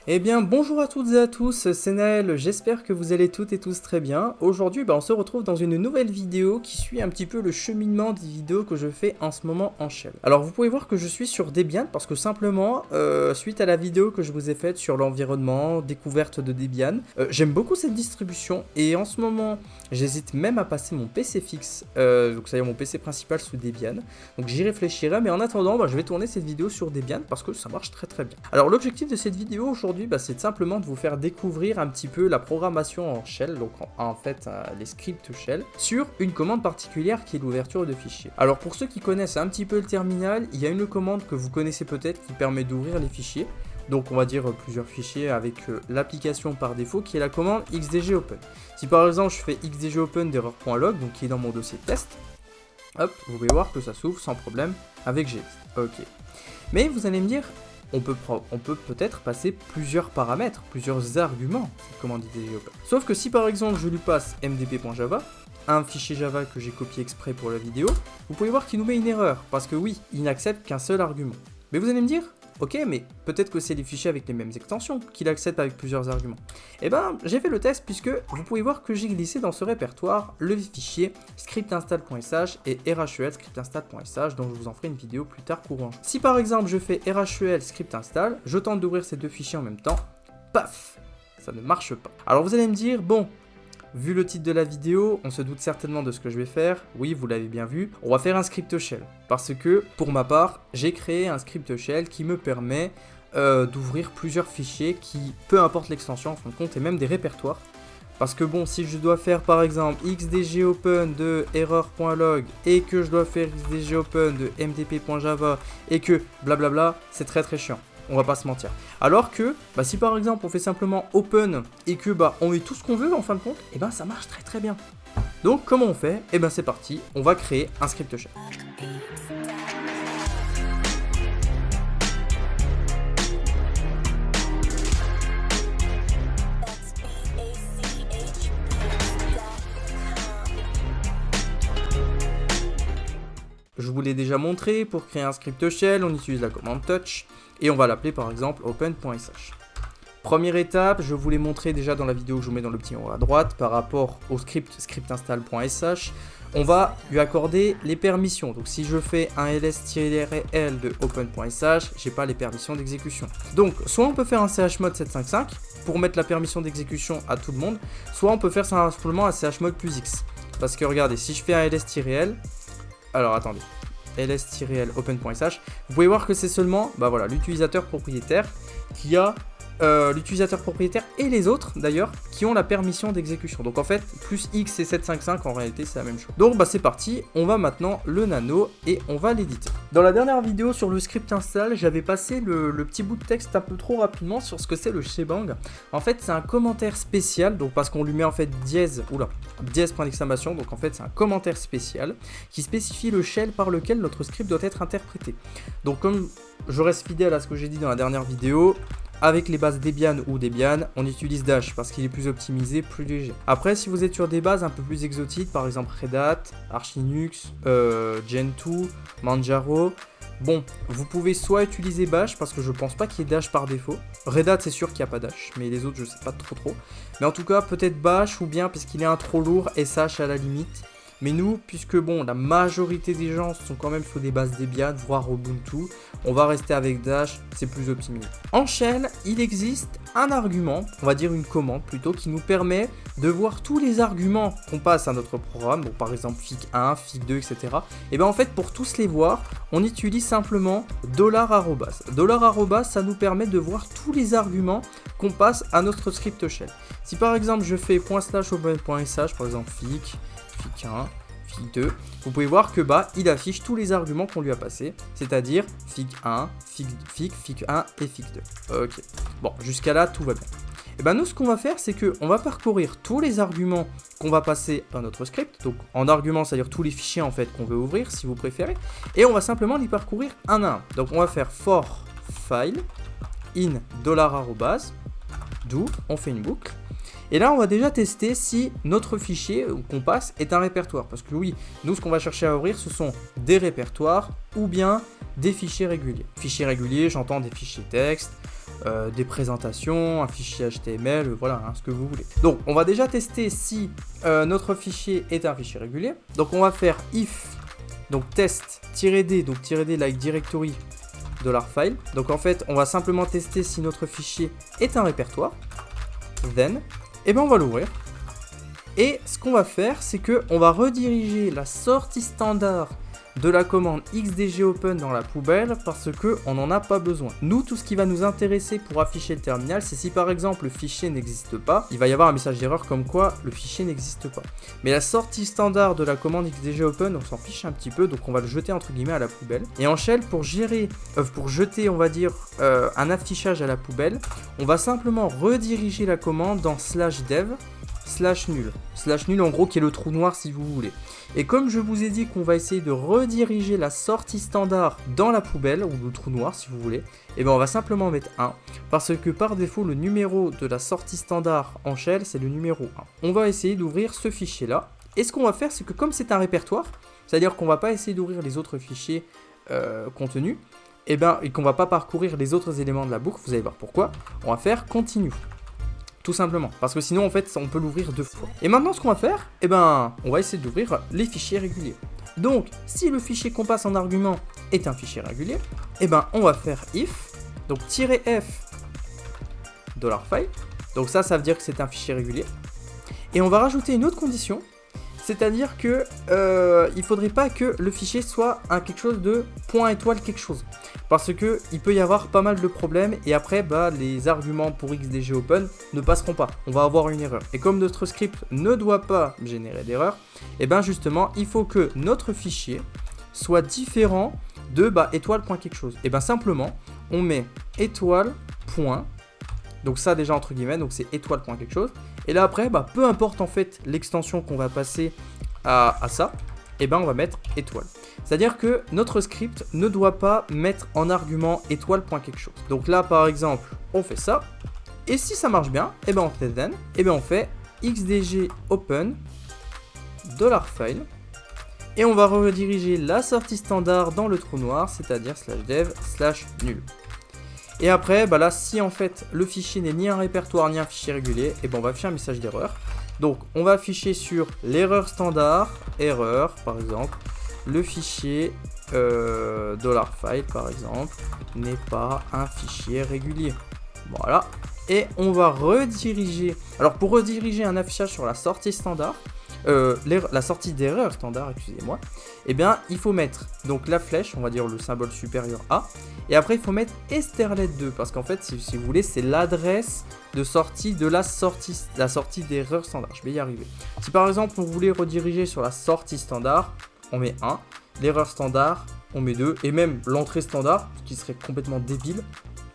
Eh bien, bonjour à toutes et à tous, c'est Naël, j'espère que vous allez toutes et tous très bien. Aujourd'hui, on se retrouve dans une nouvelle vidéo qui suit un petit peu le cheminement des vidéos que je fais en ce moment en shell. Alors, vous pouvez voir que je suis sur Debian parce que simplement, suite à la vidéo que je vous ai faite sur l'environnement, découverte de Debian, j'aime beaucoup cette distribution et en ce moment, j'hésite même à passer mon PC fixe, donc c'est-à-dire mon PC principal sous Debian. Donc j'y réfléchirai, mais en attendant, je vais tourner cette vidéo sur Debian parce que ça marche très très bien. Alors l'objectif de cette vidéo aujourd'hui, c'est simplement de vous faire découvrir un petit peu la programmation en shell, donc en fait les scripts shell, sur une commande particulière qui est l'ouverture de fichiers. Alors pour ceux qui connaissent un petit peu le terminal, il y a une commande que vous connaissez peut-être qui permet d'ouvrir les fichiers. Donc on va dire plusieurs fichiers avec l'application par défaut qui est la commande xdgopen. Si par exemple je fais xdgopen d'erreur.log, donc qui est dans mon dossier test, hop, vous pouvez voir que ça s'ouvre sans problème avec gx. Ok. Mais vous allez me dire, on peut peut-être passer plusieurs paramètres, plusieurs arguments, cette commande xdgopen. Sauf que si par exemple je lui passe mdp.java, un fichier Java que j'ai copié exprès pour la vidéo, vous pouvez voir qu'il nous met une erreur, parce que oui, il n'accepte qu'un seul argument. Mais vous allez me dire, ok, mais peut-être que c'est les fichiers avec les mêmes extensions qu'il accepte avec plusieurs arguments. Eh ben, j'ai fait le test puisque vous pouvez voir que j'ai glissé dans ce répertoire le fichier scriptinstall.sh et rhel scriptinstall.sh dont je vous en ferai une vidéo plus tard courant. Si par exemple je fais rhel scriptinstall, je tente d'ouvrir ces deux fichiers en même temps, paf, ça ne marche pas. Alors vous allez me dire, bon, vu le titre de la vidéo, on se doute certainement de ce que je vais faire. Oui, vous l'avez bien vu. On va faire un script shell. Parce que, pour ma part, j'ai créé un script shell qui me permet d'ouvrir plusieurs fichiers qui, peu importe l'extension en fin de compte, et même des répertoires. Parce que bon, si je dois faire par exemple xdgopen de error.log et que je dois faire xdgopen de mdp.java et que blablabla, c'est très très chiant. On va pas se mentir. Alors que, si par exemple on fait simplement open et que on met tout ce qu'on veut en fin de compte, et ça marche très très bien. Donc comment on fait? Et c'est parti, on va créer un script shell. Je vous l'ai déjà montré, pour créer un script shell, on utilise la commande touch et on va l'appeler par exemple open.sh. Première étape, je vous l'ai montré déjà dans la vidéo que je vous mets dans le petit en haut à droite par rapport au script scriptinstall.sh. On va lui accorder les permissions. Donc si je fais un ls-l de open.sh, j'ai pas les permissions d'exécution. Donc soit on peut faire un chmod 755 pour mettre la permission d'exécution à tout le monde, soit on peut faire simplement un chmod plus x. Parce que regardez, si je fais un ls-l, alors attendez, ls-l open.sh, vous pouvez voir que c'est seulement l'utilisateur propriétaire qui a l'utilisateur propriétaire et les autres d'ailleurs qui ont la permission d'exécution. Donc en fait, plus X et 755 en réalité c'est la même chose. Donc c'est parti, on va maintenant le nano et on va l'éditer. Dans la dernière vidéo sur le script install, j'avais passé le petit bout de texte un peu trop rapidement sur ce que c'est le shebang. En fait c'est un commentaire spécial, donc parce qu'on lui met en fait dièse point d'exclamation, donc en fait c'est un commentaire spécial qui spécifie le shell par lequel notre script doit être interprété. Donc comme je reste fidèle à ce que j'ai dit dans la dernière vidéo, avec les bases Debian ou Debian, on utilise Dash parce qu'il est plus optimisé, plus léger. Après, si vous êtes sur des bases un peu plus exotiques, par exemple Red Hat, Arch Linux, Gentoo, Manjaro, vous pouvez soit utiliser Bash parce que je pense pas qu'il y ait Dash par défaut. Red Hat, c'est sûr qu'il n'y a pas Dash, mais les autres, je sais pas trop. Mais en tout cas, peut-être Bash ou bien parce qu'il est un trop lourd, SH à la limite. Mais nous, puisque la majorité des gens sont quand même sur des bases Debian, voire Ubuntu, on va rester avec Dash, c'est plus optimisé. En shell, il existe un argument, on va dire une commande plutôt, qui nous permet de voir tous les arguments qu'on passe à notre programme, donc par exemple fig1, fig2, etc. Et en fait, pour tous les voir, on utilise simplement $@. Ça nous permet de voir tous les arguments qu'on passe à notre script shell. Si par exemple je fais ./open.sh, par exemple fig1, fig2, vous pouvez voir que il affiche tous les arguments qu'on lui a passés, c'est-à-dire fig1, fig1 et fig2. Ok, jusqu'à là tout va bien. Et nous ce qu'on va faire c'est qu'on va parcourir tous les arguments qu'on va passer à notre script, donc en argument c'est-à-dire tous les fichiers en fait qu'on veut ouvrir si vous préférez, et on va simplement les parcourir un à un. Donc on va faire for file in $@, do, on fait une boucle. Et là, on va déjà tester si notre fichier qu'on passe est un répertoire. Parce que oui, nous, ce qu'on va chercher à ouvrir, ce sont des répertoires ou bien des fichiers réguliers. Fichiers réguliers, j'entends des fichiers texte, des présentations, un fichier HTML, voilà, hein, ce que vous voulez. Donc on va déjà tester si notre fichier est un fichier régulier. Donc on va faire if, donc test-d, donc -d like directory $file. Donc en fait on va simplement tester si notre fichier est un répertoire. Then, et ben on va l'ouvrir. Et ce qu'on va faire, c'est que on va rediriger la sortie standard de la commande xdgopen dans la poubelle parce qu'on n'en a pas besoin. Nous, tout ce qui va nous intéresser pour afficher le terminal, c'est si par exemple le fichier n'existe pas, il va y avoir un message d'erreur comme quoi le fichier n'existe pas. Mais la sortie standard de la commande xdgopen, on s'en fiche un petit peu, donc on va le jeter entre guillemets à la poubelle. Et en shell, pour jeter, on va dire, un affichage à la poubelle, on va simplement rediriger la commande dans /dev /nul en gros qui est le trou noir si vous voulez. Et comme je vous ai dit qu'on va essayer de rediriger la sortie standard dans la poubelle ou le trou noir si vous voulez, et ben on va simplement mettre 1 parce que par défaut le numéro de la sortie standard en shell c'est le numéro 1. On va essayer d'ouvrir ce fichier là et ce qu'on va faire c'est que comme c'est un répertoire, c'est à dire qu'on va pas essayer d'ouvrir les autres fichiers contenus et qu'on va pas parcourir les autres éléments de la boucle, vous allez voir pourquoi, on va faire continue. Tout simplement, parce que sinon en fait on peut l'ouvrir 2 fois. Et maintenant ce qu'on va faire, on va essayer d'ouvrir les fichiers réguliers. Donc si le fichier qu'on passe en argument est un fichier régulier, on va faire if, donc -f $file, donc ça veut dire que c'est un fichier régulier. Et on va rajouter une autre condition, c'est-à-dire que il faudrait pas que le fichier soit quelque chose de .étoile quelque chose. Parce que il peut y avoir pas mal de problèmes et après les arguments pour xdgopen ne passeront pas. On va avoir une erreur. Et comme notre script ne doit pas générer d'erreur, justement il faut que notre fichier soit différent de étoile point quelque chose. Et simplement on met étoile point. Donc ça déjà entre guillemets, donc c'est étoile point quelque chose. Et là après, peu importe en fait l'extension qu'on va passer à ça, on va mettre étoile. C'est-à-dire que notre script ne doit pas mettre en argument étoile point quelque chose. Donc là par exemple, on fait ça. Et si ça marche bien, on fait then, on fait xdgopen $file. Et on va rediriger la sortie standard dans le trou noir, c'est-à-dire /dev /nul. Et après, là, si en fait le fichier n'est ni un répertoire ni un fichier régulier, on va afficher un message d'erreur. Donc, on va afficher sur l'erreur standard, erreur par exemple, le fichier $file par exemple n'est pas un fichier régulier. Voilà. Et on va rediriger. Alors, pour rediriger un affichage sur la sortie standard, la sortie d'erreur standard, excusez-moi, il faut mettre donc la flèche, on va dire le symbole supérieur A, et après il faut mettre esterlet 2 parce qu'en fait, si vous voulez, c'est l'adresse de sortie de la sortie d'erreur standard. Je vais y arriver. Si par exemple on voulait rediriger sur la sortie standard, on met 1, l'erreur standard, on met 2, et même l'entrée standard, ce qui serait complètement débile,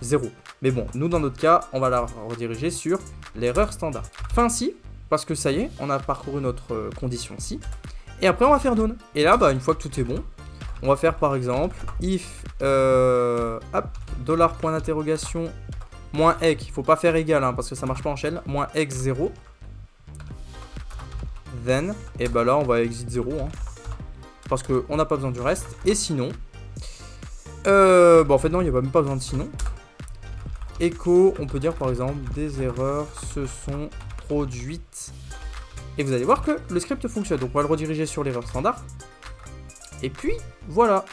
0. Mais bon, nous dans notre cas, on va la rediriger sur l'erreur standard. Fin si. Parce que ça y est, on a parcouru notre condition ci. Et après, on va faire done. Et là, une fois que tout est bon, on va faire par exemple if $point d'interrogation -ec. Il faut pas faire égal parce que ça marche pas en shell. -ec 0. Then, et là, on va exit 0. Parce qu'on n'a pas besoin du reste. Et sinon, en fait, non, il n'y a même pas besoin de sinon. Echo, on peut dire par exemple des erreurs se sont produites. Et vous allez voir que le script fonctionne. Donc on va le rediriger sur l'erreur standard. Et puis voilà.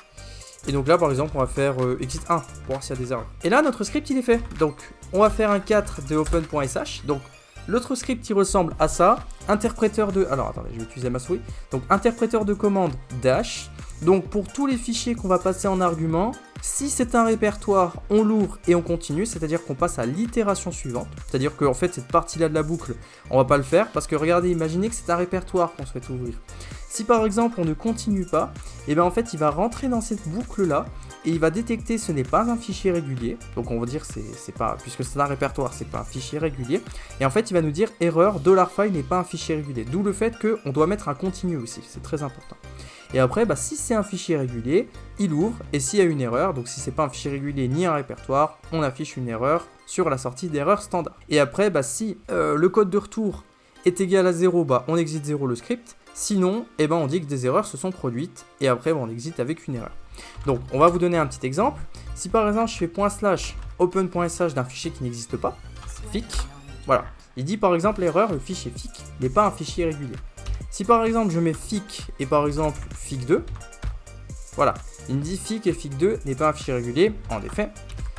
Et donc là par exemple on va faire exit 1 pour voir s'il y a des erreurs. Et là notre script il est fait. Donc on va faire un 4 de open.sh. Donc l'autre script il ressemble à ça. Interpréteur de... Alors attendez, je vais utiliser ma souris. Donc interpréteur de commande dash. Donc pour tous les fichiers qu'on va passer en argument, si c'est un répertoire, on l'ouvre et on continue, c'est-à-dire qu'on passe à l'itération suivante. C'est-à-dire qu'en fait cette partie-là de la boucle, on va pas le faire parce que regardez, imaginez que c'est un répertoire qu'on souhaite ouvrir. Si par exemple on ne continue pas, en fait il va rentrer dans cette boucle-là et il va détecter ce n'est pas un fichier régulier. Donc on va dire c'est pas, puisque c'est un répertoire, c'est pas un fichier régulier. Et en fait il va nous dire erreur, $file n'est pas un fichier régulier. D'où le fait qu'on doit mettre un continue aussi, c'est très important. Et après, si c'est un fichier régulier, il ouvre, et s'il y a une erreur, donc si c'est pas un fichier régulier ni un répertoire, on affiche une erreur sur la sortie d'erreur standard. Et après, si le code de retour est égal à 0, on exit 0 le script, sinon, on dit que des erreurs se sont produites, et après, on exit avec une erreur. Donc, on va vous donner un petit exemple. Si par exemple, je fais open.sh d'un fichier qui n'existe pas, fic, voilà. Il dit par exemple l'erreur, le fichier fic n'est pas un fichier régulier. Si par exemple je mets fic et par exemple fic2, voilà, il me dit fic et fic2 n'est pas un fichier régulier, en effet.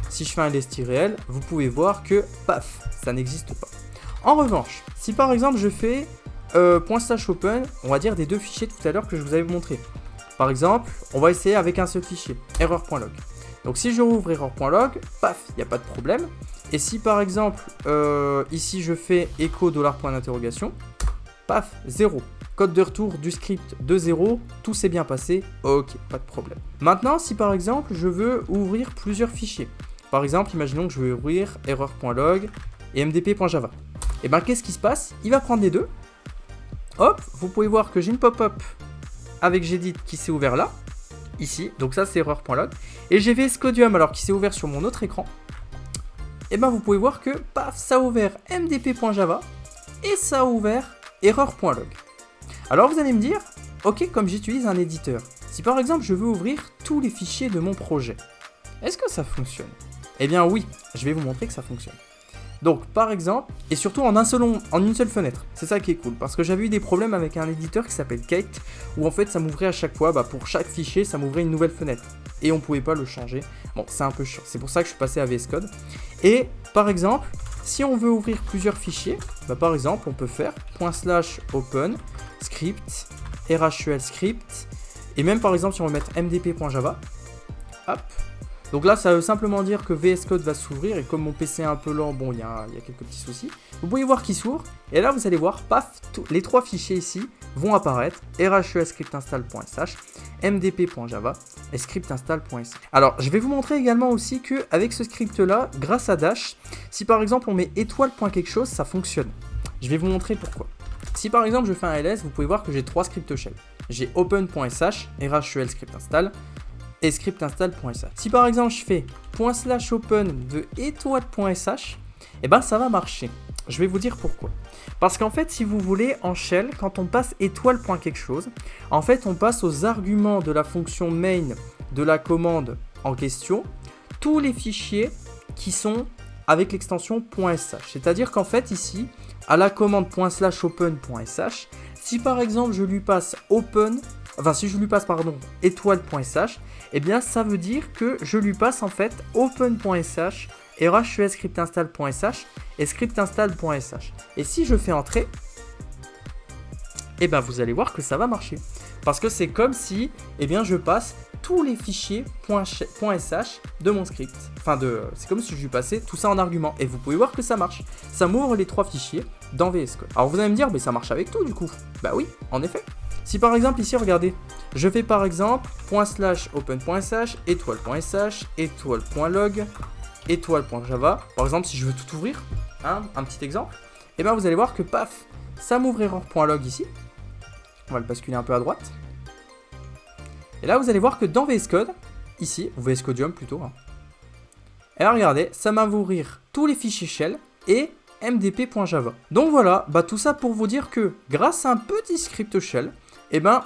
Si je fais un ls-l, vous pouvez voir que paf, ça n'existe pas. En revanche, si par exemple je fais ./open, on va dire des deux fichiers tout à l'heure que je vous avais montré. Par exemple, on va essayer avec un seul fichier, erreur.log. Donc si je rouvre erreur.log, paf, il n'y a pas de problème. Et si par exemple, ici je fais echo $.d'interrogation, paf, 0. Code de retour du script de 0, tout s'est bien passé, ok, pas de problème. Maintenant, si par exemple je veux ouvrir plusieurs fichiers, par exemple, imaginons que je veux ouvrir erreur.log et mdp.java. Et bien qu'est-ce qui se passe? Il va prendre les deux. Hop, vous pouvez voir que j'ai une pop-up avec Gedit qui s'est ouvert là, ici, donc ça c'est erreur.log, et j'ai VS Codium alors qui s'est ouvert sur mon autre écran. Et bien vous pouvez voir que paf, ça a ouvert mdp.java et ça a ouvert erreur.log. Alors vous allez me dire, ok, comme j'utilise un éditeur, si par exemple je veux ouvrir tous les fichiers de mon projet, est-ce que ça fonctionne? Eh bien oui, je vais vous montrer que ça fonctionne. Donc par exemple, et surtout en une seule fenêtre, c'est ça qui est cool, parce que j'avais eu des problèmes avec un éditeur qui s'appelle Kate, où en fait ça m'ouvrait à chaque fois, pour chaque fichier, ça m'ouvrait une nouvelle fenêtre, et on pouvait pas le changer. Bon, c'est un peu chiant, c'est pour ça que je suis passé à VS Code. Et par exemple, si on veut ouvrir plusieurs fichiers, par exemple on peut faire ./open script, rhel script, et même par exemple si on veut mettre mdp.java, hop. Donc là, ça veut simplement dire que VS Code va s'ouvrir, et comme mon PC est un peu lent, bon, il y a quelques petits soucis. Vous pouvez voir qu'il s'ouvre, et là, vous allez voir, paf, les trois fichiers ici vont apparaître, rhel script install.sh, mdp.java et script install.sh. Alors, je vais vous montrer également aussi qu'avec ce script-là, grâce à Dash, si par exemple on met étoile. Quelque chose, ça fonctionne. Je vais vous montrer pourquoi. Si par exemple je fais un ls, vous pouvez voir que j'ai trois scripts shell. J'ai open.sh, rhel script install, et script install.sh. Si par exemple je fais ./open de étoile.sh, et ben ça va marcher. Je vais vous dire pourquoi. Parce qu'en fait, si vous voulez, en shell, quand on passe étoile. Quelque chose, en fait on passe aux arguments de la fonction main de la commande en question, tous les fichiers qui sont avec l'extension .sh. C'est-à-dire qu'en fait ici, à la commande ./open.sh, si par exemple je lui passe étoile.sh, eh bien ça veut dire que je lui passe en fait open.sh, rhel script install.sh et script install.sh. Et si je fais entrer, eh bien vous allez voir que ça va marcher. Parce que c'est comme si je passe tous les fichiers .sh de mon script. C'est comme si je lui passais tout ça en argument. Et vous pouvez voir que ça marche. Ça m'ouvre les trois fichiers dans VS Code. Alors vous allez me dire, mais ça marche avec tout du coup. Bah oui, en effet. Si par exemple ici, regardez, je fais par exemple ./open.sh, étoile.sh, étoile.log, étoile.java. Par exemple, si je veux tout ouvrir, un petit exemple, et bien vous allez voir que paf, ça m'ouvre erreur.log ici. On va le basculer un peu à droite. Et là, vous allez voir que dans VS Code, ici, ou VS Codium plutôt, et là, regardez, ça va m'ouvrir tous les fichiers shell et mdp.java. Donc voilà, tout ça pour vous dire que grâce à un petit script shell,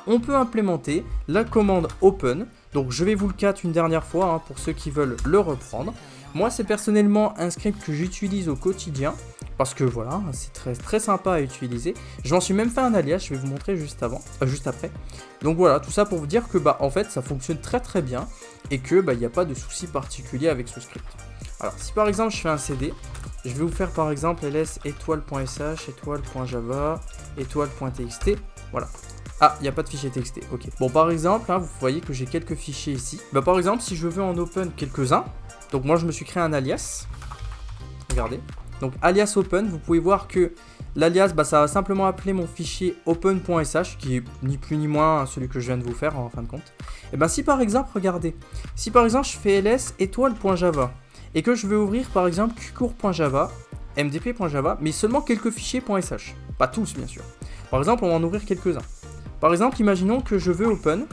on peut implémenter la commande open. Donc je vais vous le catch une dernière fois pour ceux qui veulent le reprendre. Moi, c'est personnellement un script que j'utilise au quotidien parce que voilà, c'est très, très sympa à utiliser. J'en suis même fait un alias, je vais vous montrer juste après. Donc voilà, tout ça pour vous dire que en fait, ça fonctionne très très bien et que il n'y a pas de souci particulier avec ce script. Alors, si par exemple je fais un CD, je vais vous faire par exemple ls étoile.sh, étoile.java, étoile.txt, voilà. Ah, il n'y a pas de fichier txt, ok. Bon, par exemple, vous voyez que j'ai quelques fichiers ici. Par exemple, si je veux en open quelques-uns, donc moi je me suis créé un alias. Regardez. Donc alias open, vous pouvez voir que l'alias, ça va simplement appeler mon fichier open.sh, qui est ni plus ni moins celui que je viens de vous faire en fin de compte. Et si par exemple, regardez, si par exemple je fais ls étoile.java, et que je vais ouvrir par exemple qcourt.java, mdp.java, mais seulement quelques fichiers .sh, pas tous bien sûr. Par exemple, on va en ouvrir quelques-uns. Par exemple, imaginons que je veux open,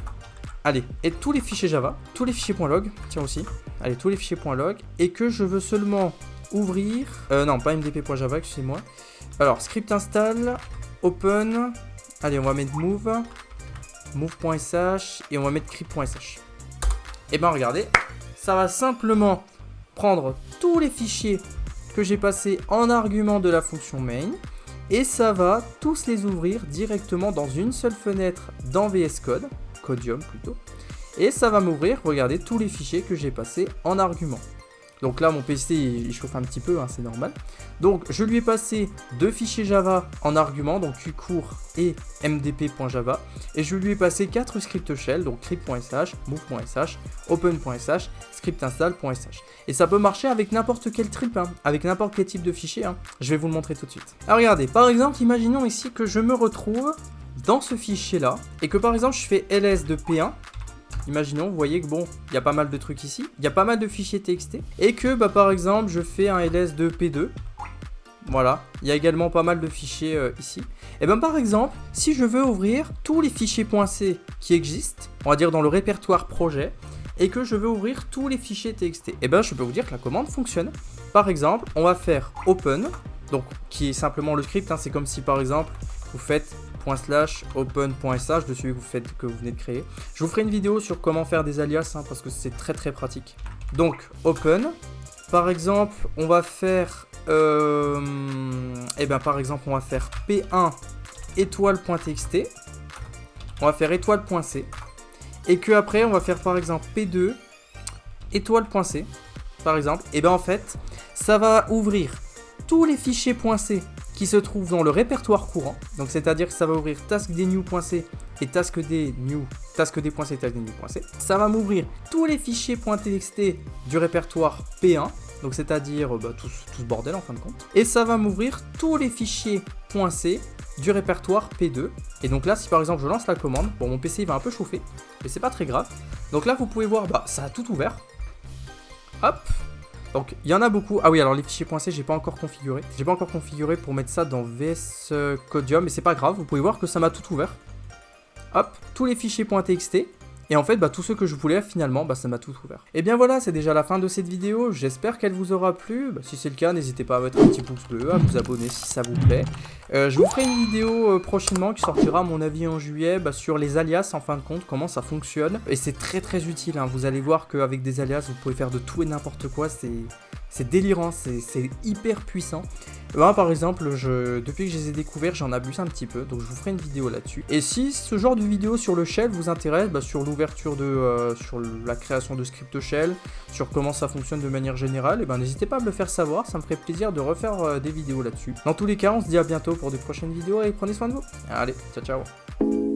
allez, et tous les fichiers Java, tous les fichiers .log, tiens aussi, allez, tous les fichiers .log, et que je veux seulement ouvrir, non, pas mdp.java, excusez-moi. Alors, script install, open, allez, on va mettre move.sh, et on va mettre crypt.sh. Et regardez, ça va simplement prendre tous les fichiers que j'ai passés en argument de la fonction main et ça va tous les ouvrir directement dans une seule fenêtre dans VS Code, Codium plutôt, et ça va m'ouvrir, regardez, tous les fichiers que j'ai passés en argument. Donc là mon PC il chauffe un petit peu, hein, c'est normal. Donc je lui ai passé 2 fichiers Java en argument, donc qcourt et mdp.java. Et je lui ai passé 4 scripts shell, donc crypt.sh, move.sh, open.sh, scriptinstall.sh. Et ça peut marcher avec n'importe quel trip, hein, avec n'importe quel type de fichier. Hein. Je vais vous le montrer tout de suite. Alors regardez, par exemple, imaginons ici que je me retrouve dans ce fichier là, et que par exemple je fais ls de p1. Imaginons, vous voyez que bon, il y a pas mal de trucs ici, il y a pas mal de fichiers txt, et que bah, par exemple je fais un ls de p2, voilà, il y a également pas mal de fichiers ici. Et bien par exemple, si je veux ouvrir tous les fichiers .c qui existent, on va dire dans le répertoire projet, et que je veux ouvrir tous les fichiers txt, et bien je peux vous dire que la commande fonctionne. Par exemple, on va faire open, donc qui est simplement le script, hein, c'est comme si par exemple vous faites /open.sh de celui que vous venez de créer. Je vous ferai une vidéo sur comment faire des alias, hein, parce que c'est très très pratique. Donc open, par exemple on va faire par exemple on va faire p1 étoile.txt, on va faire étoile.c, et que après on va faire par exemple p2 étoile.c par exemple. Et bien en fait ça va ouvrir tous les fichiers .c qui se trouvent dans le répertoire courant, donc c'est-à-dire que ça va ouvrir taskdnew.c et taskd.c, taskdnew.c. Ça va m'ouvrir tous les fichiers .txt du répertoire P1, donc c'est-à-dire tout ce bordel en fin de compte. Et ça va m'ouvrir tous les fichiers .c du répertoire P2. Et donc là, si par exemple je lance la commande, bon mon PC il va un peu chauffer, mais c'est pas très grave. Donc là vous pouvez voir, ça a tout ouvert. Hop. Donc il y en a beaucoup. Ah oui, alors les fichiers .c j'ai pas encore configuré. J'ai pas encore configuré pour mettre ça dans VS Codium, mais c'est pas grave, vous pouvez voir que ça m'a tout ouvert. Hop, tous les fichiers .txt. Et en fait, tous ceux que je voulais finalement, ça m'a tout ouvert. Et bien voilà, c'est déjà la fin de cette vidéo. J'espère qu'elle vous aura plu. Si c'est le cas, n'hésitez pas à mettre un petit pouce bleu, à vous abonner si ça vous plaît. Je vous ferai une vidéo prochainement qui sortira à mon avis en juillet sur les alias en fin de compte, comment ça fonctionne. Et c'est très très utile, hein. Vous allez voir qu'avec des alias, vous pouvez faire de tout et n'importe quoi. C'est délirant, c'est hyper puissant. Par exemple, depuis que je les ai découverts, j'en abuse un petit peu, donc je vous ferai une vidéo là-dessus. Et si ce genre de vidéo sur le shell vous intéresse, sur l'ouverture sur la création de script shell, sur comment ça fonctionne de manière générale, n'hésitez pas à me le faire savoir, ça me ferait plaisir de refaire des vidéos là-dessus. Dans tous les cas, on se dit à bientôt pour de prochaines vidéos et prenez soin de vous. Allez, ciao ciao.